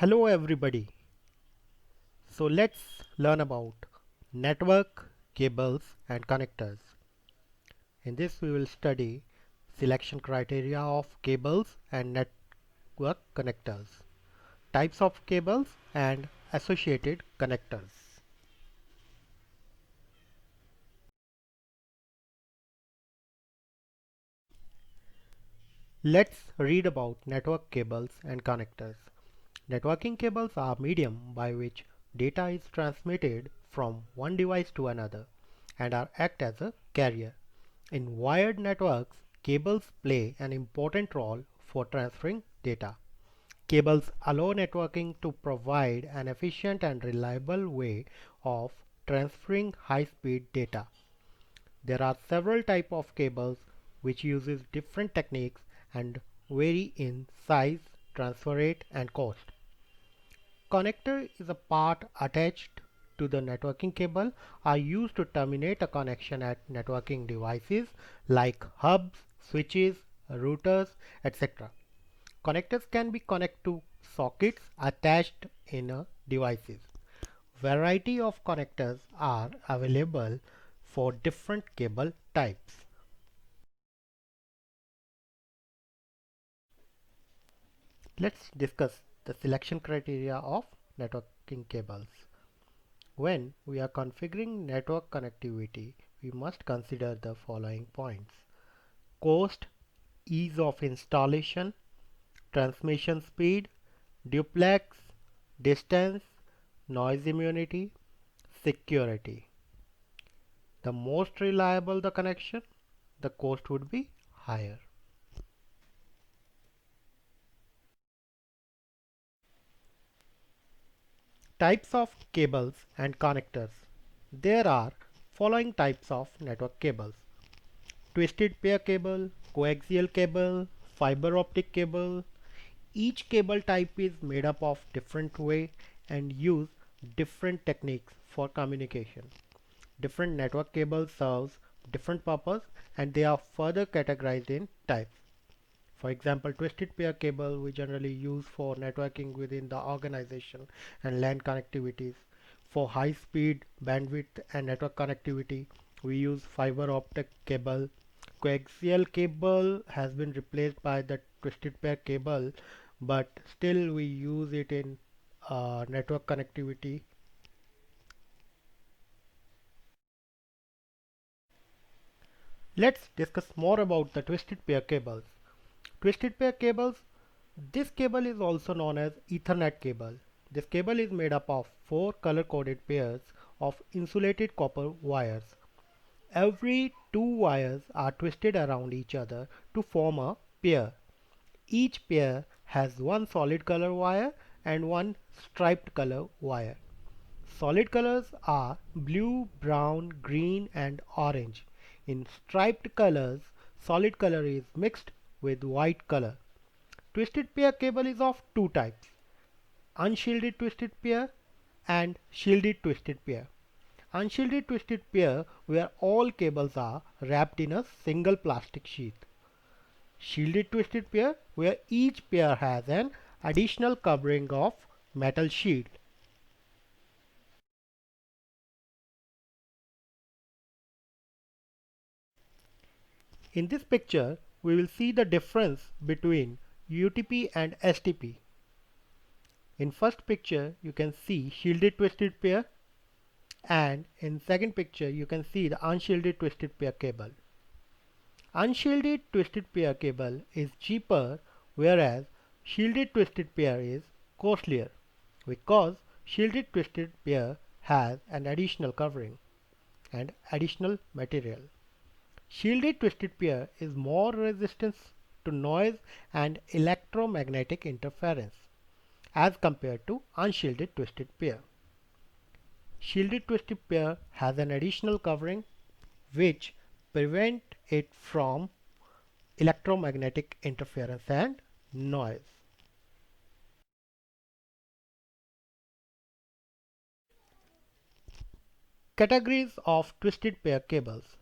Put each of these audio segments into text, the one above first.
Hello everybody. So let's learn about network, cables and connectors. In this we will study selection criteria of cables and network connectors, types of cables and associated connectors. Let's read about network cables and connectors. Networking cables are medium by which data is transmitted from one device to another and are act as a carrier. In wired networks, cables play an important role for transferring data. Cables allow networking to provide an efficient and reliable way of transferring high-speed data. There are several types of cables which uses different techniques and vary in size, transfer rate and cost. Connector is a part attached to the networking cable are used to terminate a connection at networking devices like hubs, switches, routers, etc. Connectors can be connected to sockets attached in devices. Variety of connectors are available for different cable types. Let's discuss the selection criteria of networking cables. When we are configuring network connectivity, we must consider the following points: cost, ease of installation, transmission speed, duplex, distance, noise immunity, security. The most reliable the connection, the cost would be higher. Types of cables and connectors. There are following types of network cables: twisted pair cable, coaxial cable, fiber optic cable. Each cable type is made up of different way and use different techniques for communication. Different network cables serves different purpose and they are further categorized in types. For example, twisted pair cable we generally use for networking within the organization and LAN connectivities. For high speed bandwidth and network connectivity, we use fiber optic cable. Coaxial cable has been replaced by the twisted pair cable, but still we use it in network connectivity. Let's discuss more about the twisted pair cables. Twisted pair cables, this cable is also known as Ethernet cable. This cable is made up of four color-coded pairs of insulated copper wires. Every two wires are twisted around each other to form a pair. Each pair has one solid color wire and one striped color wire. Solid colors are blue, brown, green and orange. In striped colors, solid color is mixed with white color. Twisted pair cable is of two types: unshielded twisted pair and shielded twisted pair. Unshielded twisted pair where all cables are wrapped in a single plastic sheath. Shielded twisted pair where each pair has an additional covering of metal sheet. In this picture, we will see the difference between UTP and STP. In first picture, you can see shielded twisted pair, and in second picture, you can see the unshielded twisted pair cable. Unshielded twisted pair cable is cheaper, whereas shielded twisted pair is costlier because shielded twisted pair has an additional covering and additional material. Shielded twisted pair is more resistant to noise and electromagnetic interference as compared to unshielded twisted pair. Shielded twisted pair has an additional covering which prevent it from electromagnetic interference and noise. Categories of twisted pair cables.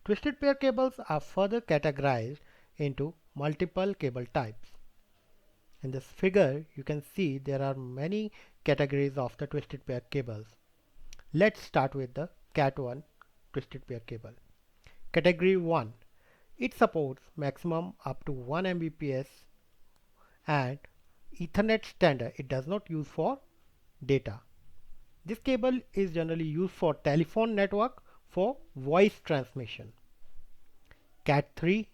Twisted pair cables are further categorized into multiple cable types. In this figure, you can see there are many categories of the twisted pair cables. Let's start with the Cat1 twisted pair cable. Category 1. It supports maximum up to 1 Mbps and Ethernet standard. It does not use for data. This cable is generally used for telephone network for voice transmission. Cat3.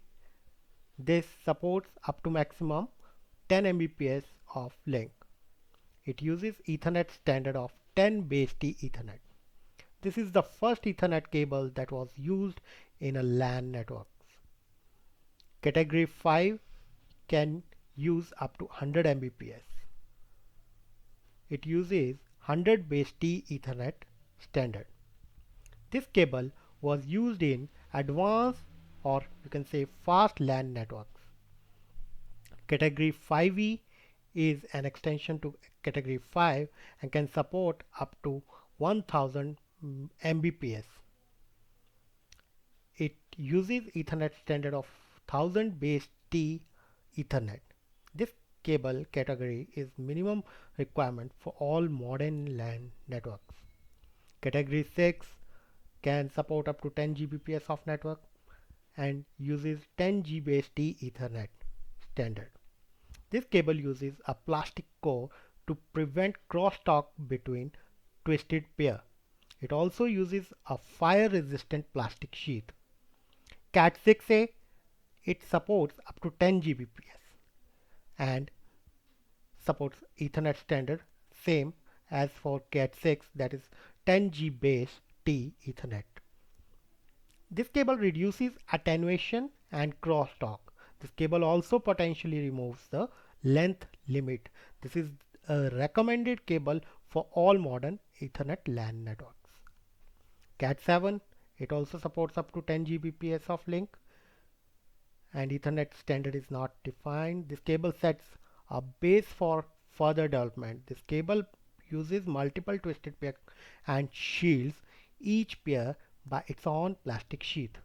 This supports up to maximum 10 Mbps of link. It uses Ethernet standard of 10 base T Ethernet. This is the first Ethernet cable that was used in a LAN network. Category 5 can use up to 100 Mbps. It uses 100 base T Ethernet standard. This cable was used in advanced, or you can say fast LAN networks. Category 5E is an extension to category 5 and can support up to 1000 Mbps. It uses Ethernet standard of 1000 base T Ethernet. This cable category is minimum requirement for all modern LAN networks. Category 6 can support up to 10 Gbps of network and uses 10 G base T Ethernet standard. This cable uses a plastic core to prevent crosstalk between twisted pair. It also uses a fire resistant plastic sheath. Cat6a, it supports up to 10 Gbps and supports Ethernet standard, same as for Cat6, that is 10 G base T Ethernet. This cable reduces attenuation and crosstalk. This cable also potentially removes the length limit. This is a recommended cable for all modern Ethernet LAN networks. Cat7, it also supports up to 10 Gbps of link and Ethernet standard is not defined. This cable sets a base for further development. This cable uses multiple twisted pair and shields each pair by its own plastic sheath.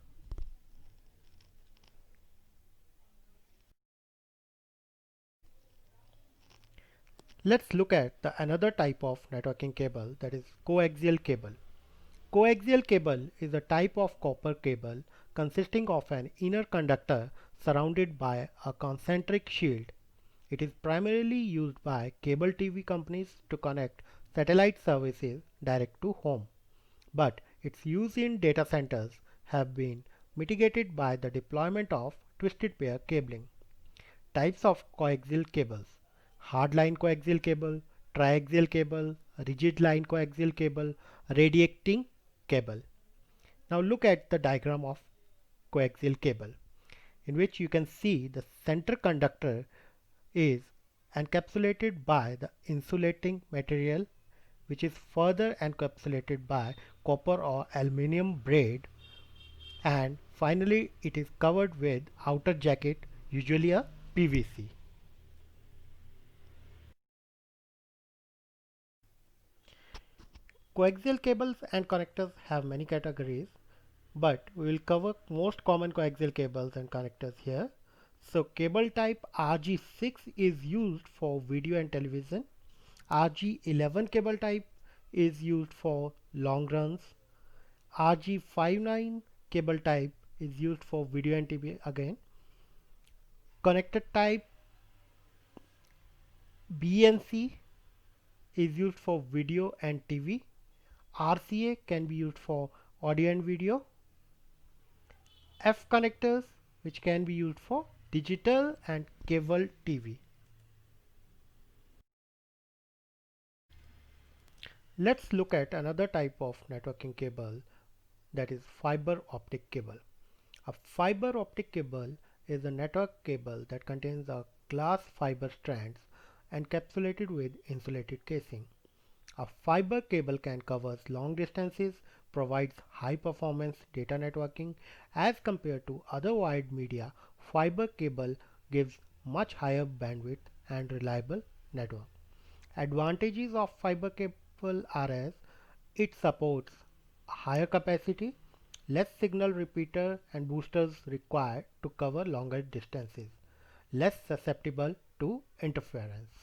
Let's look at another type of networking cable, that is coaxial cable. Coaxial cable is a type of copper cable consisting of an inner conductor surrounded by a concentric shield. It is primarily used by cable TV companies to connect satellite services direct to home, but its use in data centers have been mitigated by the deployment of twisted pair cabling. Types of coaxial cables: hardline coaxial cable, triaxial cable, rigid line coaxial cable, radiating cable. Now look at the diagram of coaxial cable, in which you can see the center conductor is encapsulated by the insulating material, which is further encapsulated by copper or aluminum braid, and finally it is covered with outer jacket, usually a PVC. Coaxial cables and connectors have many categories, but we will cover most common coaxial cables and connectors here. So cable type RG6 is used for video and television. RG11 cable type is used for long runs. RG59 cable type is used for video and TV again. Connector type BNC is used for video and TV. RCA can be used for audio and video. F connectors, which can be used for digital and cable TV. Let's look at another type of networking cable, that is fiber optic cable. A fiber optic cable is a network cable that contains a glass fiber strands encapsulated with insulated casing. A fiber cable can cover long distances, provides high performance data networking. As compared to other wired media, fiber cable gives much higher bandwidth and reliable network. Advantages of fiber cable are as it supports higher capacity, less signal repeater and boosters required to cover longer distances, less susceptible to interference.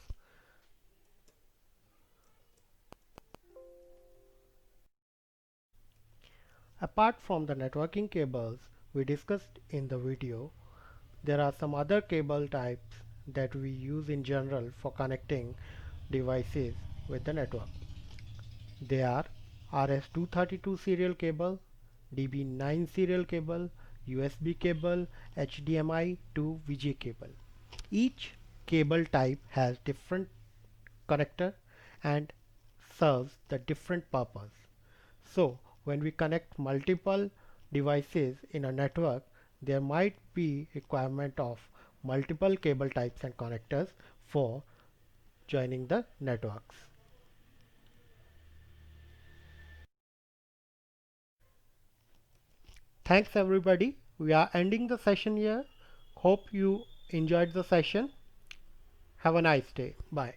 Apart from the networking cables we discussed in the video, there are some other cable types that we use in general for connecting devices with the network. They are RS-232 serial cable, DB9 serial cable, USB cable, HDMI to VGA cable. Each cable type has different connector and serves the different purpose. So when we connect multiple devices in a network, there might be requirement of multiple cable types and connectors for joining the networks. Thanks everybody. We are ending the session here. Hope you enjoyed the session. Have a nice day. Bye.